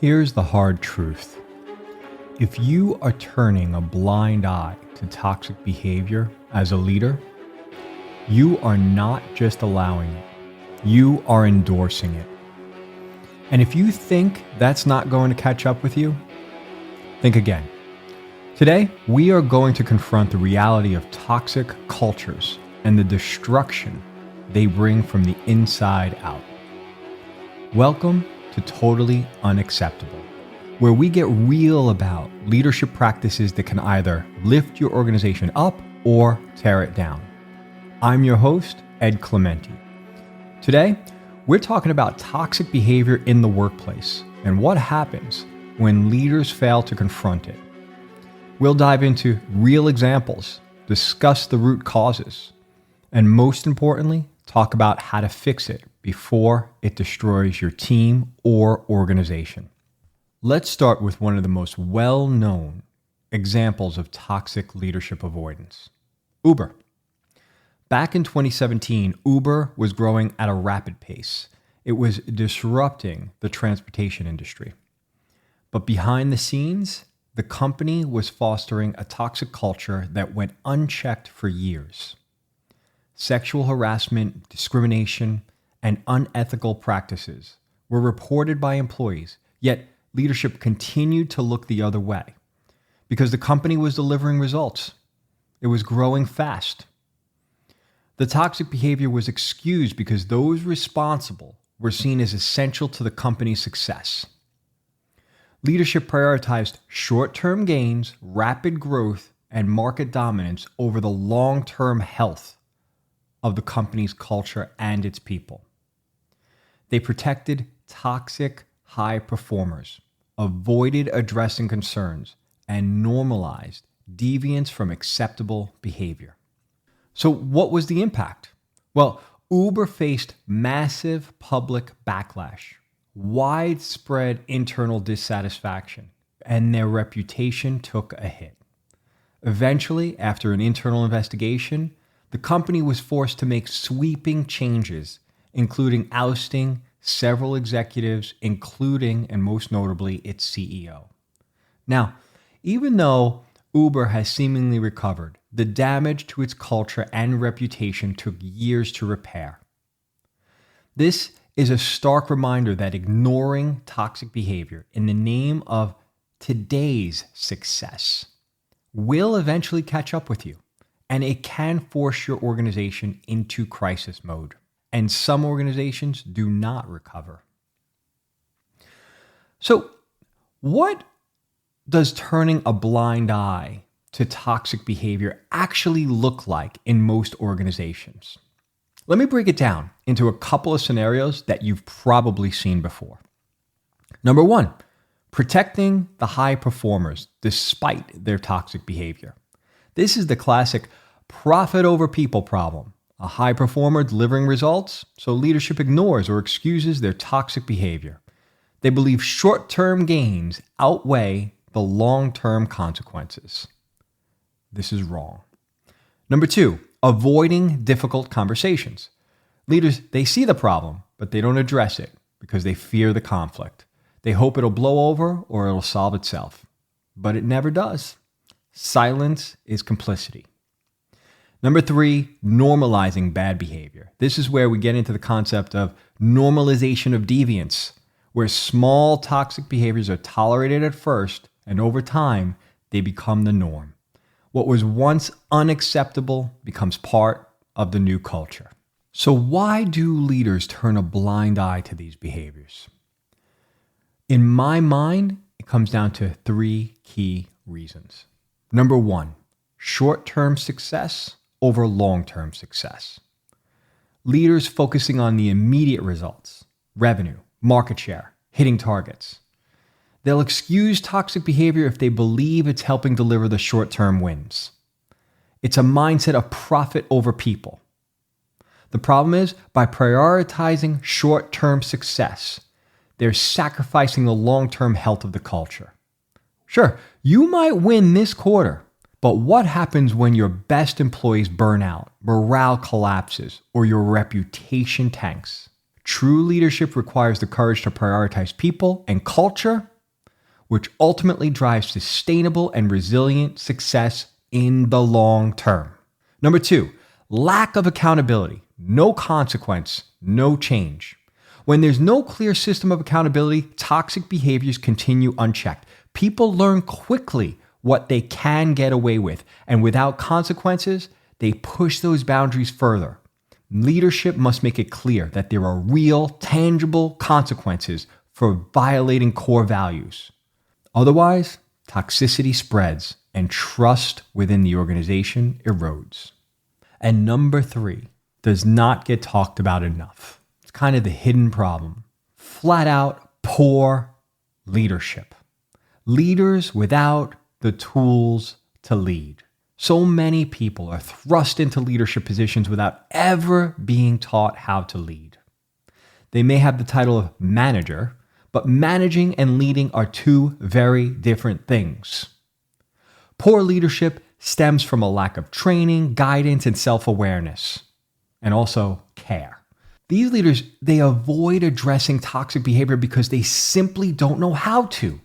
Here's the hard truth. If you are turning a blind eye to toxic behavior as a leader, you are not just allowing it, you are endorsing it. And if you think that's not going to catch up with you, think again. Today, we are going to confront the reality of toxic cultures and the destruction they bring from the inside out. Welcome to Totally Unacceptable, where we get real about leadership practices that can either lift your organization up or tear it down. I'm your host, Ed Clementi. Today, we're talking about toxic behavior in the workplace and what happens when leaders fail to confront it. We'll dive into real examples, discuss the root causes, and most importantly, talk about how to fix it before it destroys your team or organization. Let's start with one of the most well-known examples of toxic leadership avoidance: Uber. Back in 2017, Uber was growing at a rapid pace. It was disrupting the transportation industry. But behind the scenes, the company was fostering a toxic culture that went unchecked for years. Sexual harassment, discrimination, and unethical practices were reported by employees, yet leadership continued to look the other way because the company was delivering results. It was growing fast. The toxic behavior was excused because those responsible were seen as essential to the company's success. Leadership prioritized short-term gains, rapid growth, and market dominance over the long-term health of the company's culture and its people. They protected toxic high performers, avoided addressing concerns, and normalized deviance from acceptable behavior. So what was the impact? Well, Uber faced massive public backlash, widespread internal dissatisfaction, and their reputation took a hit. Eventually, after an internal investigation, the company was forced to make sweeping changes, including ousting several executives, including and most notably its CEO. Now, even though Uber has seemingly recovered, the damage to its culture and reputation took years to repair. This is a stark reminder that ignoring toxic behavior in the name of today's success will eventually catch up with you, and it can force your organization into crisis mode. And some organizations do not recover. So, what does turning a blind eye to toxic behavior actually look like in most organizations? Let me break it down into a couple of scenarios that you've probably seen before. Number one, protecting the high performers despite their toxic behavior. This is the classic profit over people problem. A high performer delivering results, so leadership ignores or excuses their toxic behavior. They believe short-term gains outweigh the long-term consequences. This is wrong. Number two, avoiding difficult conversations. Leaders, they see the problem, but they don't address it because they fear the conflict. They hope it'll blow over or it'll solve itself, but it never does. Silence is complicity. Number three, normalizing bad behavior. This is where we get into the concept of normalization of deviance, where small toxic behaviors are tolerated at first, and over time, they become the norm. What was once unacceptable becomes part of the new culture. So why do leaders turn a blind eye to these behaviors? In my mind, it comes down to three key reasons. Number one, short-term success over long-term success. Leaders focusing on the immediate results, revenue, market share, hitting targets. They'll excuse toxic behavior if they believe it's helping deliver the short-term wins. It's a mindset of profit over people. The problem is, by prioritizing short-term success, they're sacrificing the long-term health of the culture. Sure, you might win this quarter, but what happens when your best employees burn out, morale collapses, or your reputation tanks? True leadership requires the courage to prioritize people and culture which ultimately drives sustainable and resilient success in the long term. Number 2, lack of accountability. No consequence, no change. When there's no clear system of accountability, toxic behaviors continue unchecked. People learn quickly what they can get away with, and without consequences, they push those boundaries further. Leadership must make it clear that there are real, tangible consequences for violating core values. Otherwise, toxicity spreads and trust within the organization erodes. And number 3 does not get talked about enough. It's kind of the hidden problem. Flat out poor leadership. Leaders without the tools to lead. So many people are thrust into leadership positions without ever being taught how to lead. They may have the title of manager, but managing and leading are two very different things. Poor leadership stems from a lack of training, guidance, and self-awareness, and also care. These leaders, they avoid addressing toxic behavior because they simply don't know how to.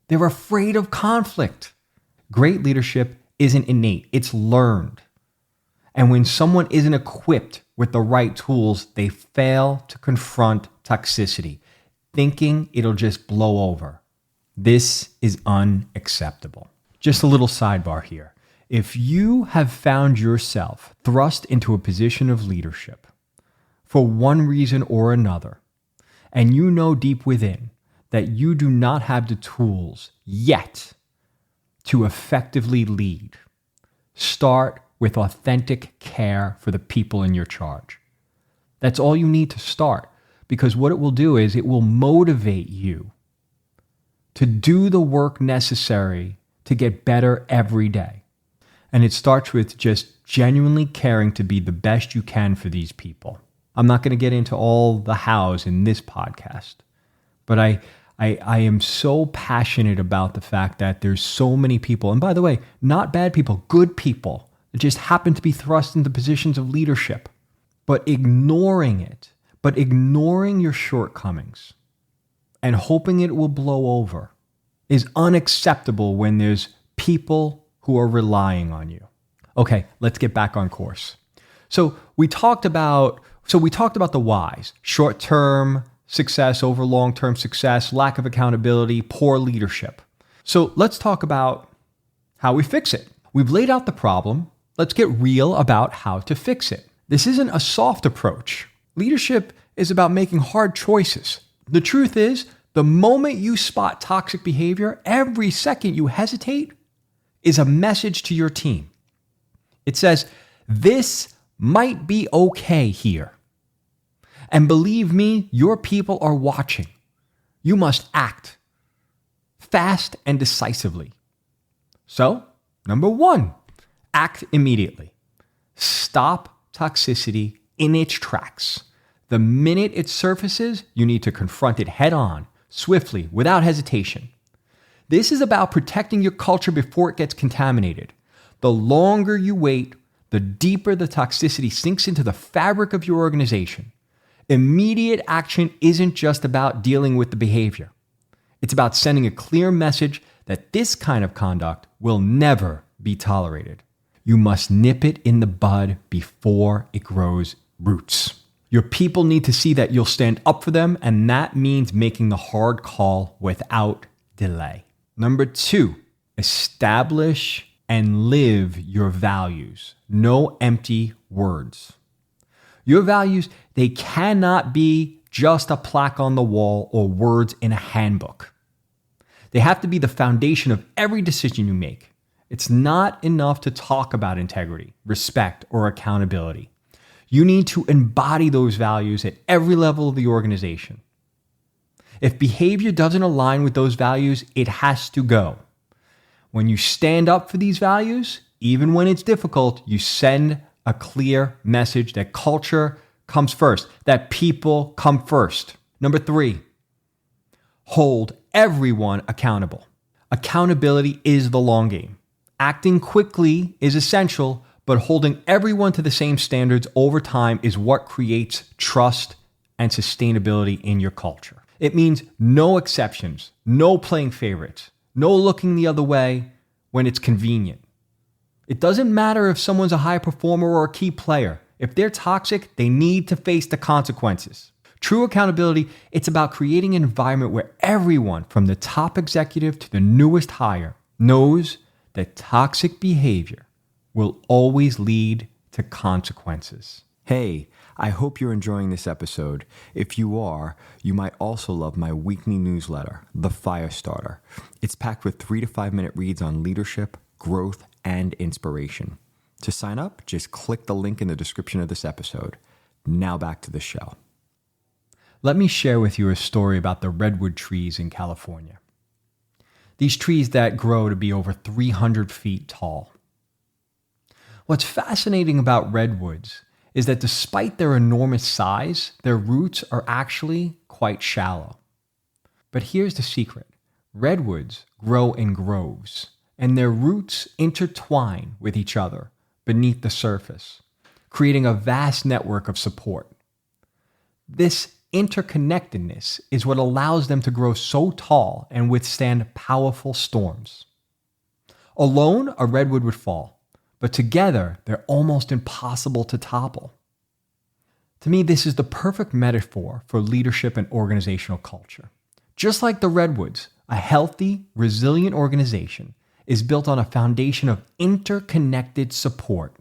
They're afraid of conflict. Great leadership isn't innate, it's learned. And when someone isn't equipped with the right tools, they fail to confront toxicity, thinking it'll just blow over. This is unacceptable. Just a little sidebar here. If you have found yourself thrust into a position of leadership for one reason or another, and you know deep within that you do not have the tools yet to effectively lead, start with authentic care for the people in your charge. That's all you need to start, because what it will do is it will motivate you to do the work necessary to get better every day. And it starts with just genuinely caring to be the best you can for these people. I'm not going to get into all the hows in this podcast, but I am so passionate about the fact that there's so many people, and by the way, not bad people, good people, that just happen to be thrust into positions of leadership, but ignoring it, but ignoring your shortcomings and hoping it will blow over is unacceptable when there's people who are relying on you. Okay, let's get back on course. So we talked about the whys: short-term success over long-term success, lack of accountability, poor leadership. So let's talk about how we fix it. We've laid out the problem. Let's get real about how to fix it. This isn't a soft approach. Leadership is about making hard choices. The truth is, the moment you spot toxic behavior, every second you hesitate is a message to your team. It says, this might be okay here. And believe me, your people are watching. You must act fast and decisively. So, number 1, act immediately. Stop toxicity in its tracks. The minute it surfaces, you need to confront it head on, swiftly, without hesitation. This is about protecting your culture before it gets contaminated. The longer you wait, the deeper the toxicity sinks into the fabric of your organization. Immediate action isn't just about dealing with the behavior. It's about sending a clear message that this kind of conduct will never be tolerated. You must nip it in the bud before it grows roots. Your people need to see that you'll stand up for them, and that means making the hard call without delay. Number 2, establish and live your values. No empty words. Your values, they cannot be just a plaque on the wall or words in a handbook. They have to be the foundation of every decision you make. It's not enough to talk about integrity, respect, or accountability. You need to embody those values at every level of the organization. If behavior doesn't align with those values, it has to go. When you stand up for these values, even when it's difficult, you send a clear message that culture comes first, that people come first. Number 3, hold everyone accountable. Accountability is the long game. Acting quickly is essential, but holding everyone to the same standards over time is what creates trust and sustainability in your culture. It means no exceptions, no playing favorites, no looking the other way when it's convenient. It doesn't matter if someone's a high performer or a key player. If they're toxic, they need to face the consequences. True accountability, it's about creating an environment where everyone, from the top executive to the newest hire, knows that toxic behavior will always lead to consequences. Hey, I hope you're enjoying this episode. If you are, you might also love my weekly newsletter, The Firestarter. It's packed with 3 to 5 minute reads on leadership, growth, and inspiration. To sign up, just click the link in the description of this episode. Now back to the show. Let me share with you a story about the redwood trees in California. These trees that grow to be over 300 feet tall. What's fascinating about redwoods is that despite their enormous size, their roots are actually quite shallow. But here's the secret. Redwoods grow in groves, and their roots intertwine with each other beneath the surface, creating a vast network of support. This interconnectedness is what allows them to grow so tall and withstand powerful storms. Alone, a redwood would fall, but together, they're almost impossible to topple. To me, this is the perfect metaphor for leadership and organizational culture. Just like the redwoods, a healthy, resilient organization is built on a foundation of interconnected support.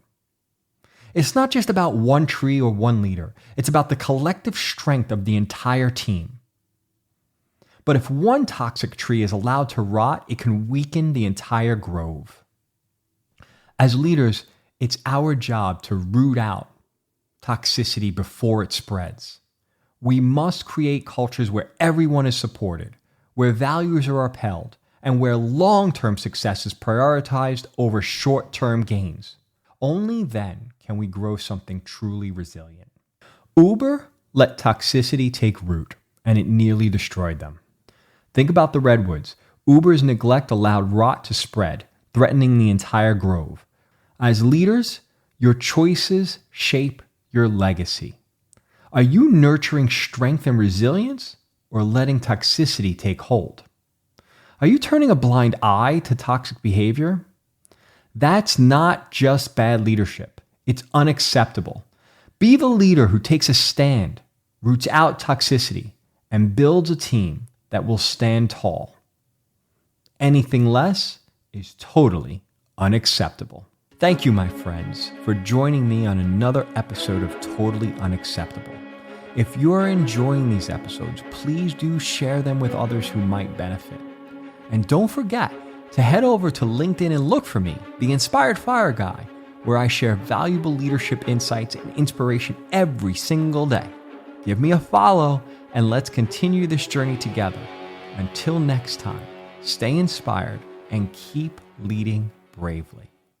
It's not just about one tree or one leader. It's about the collective strength of the entire team. But if one toxic tree is allowed to rot, it can weaken the entire grove. As leaders, it's our job to root out toxicity before it spreads. We must create cultures where everyone is supported, where values are upheld, and where long-term success is prioritized over short-term gains. Only then can we grow something truly resilient. Uber let toxicity take root, and it nearly destroyed them. Think about the redwoods. Uber's neglect allowed rot to spread, threatening the entire grove. As leaders, your choices shape your legacy. Are you nurturing strength and resilience, or letting toxicity take hold? Are you turning a blind eye to toxic behavior? That's not just bad leadership. It's unacceptable. Be the leader who takes a stand, roots out toxicity, and builds a team that will stand tall. Anything less is totally unacceptable. Thank you, my friends, for joining me on another episode of Totally Unacceptable. If you are enjoying these episodes, please do share them with others who might benefit. And don't forget to head over to LinkedIn and look for me, the Inspired Fire Guy, where I share valuable leadership insights and inspiration every single day. Give me a follow and let's continue this journey together. Until next time, stay inspired and keep leading bravely.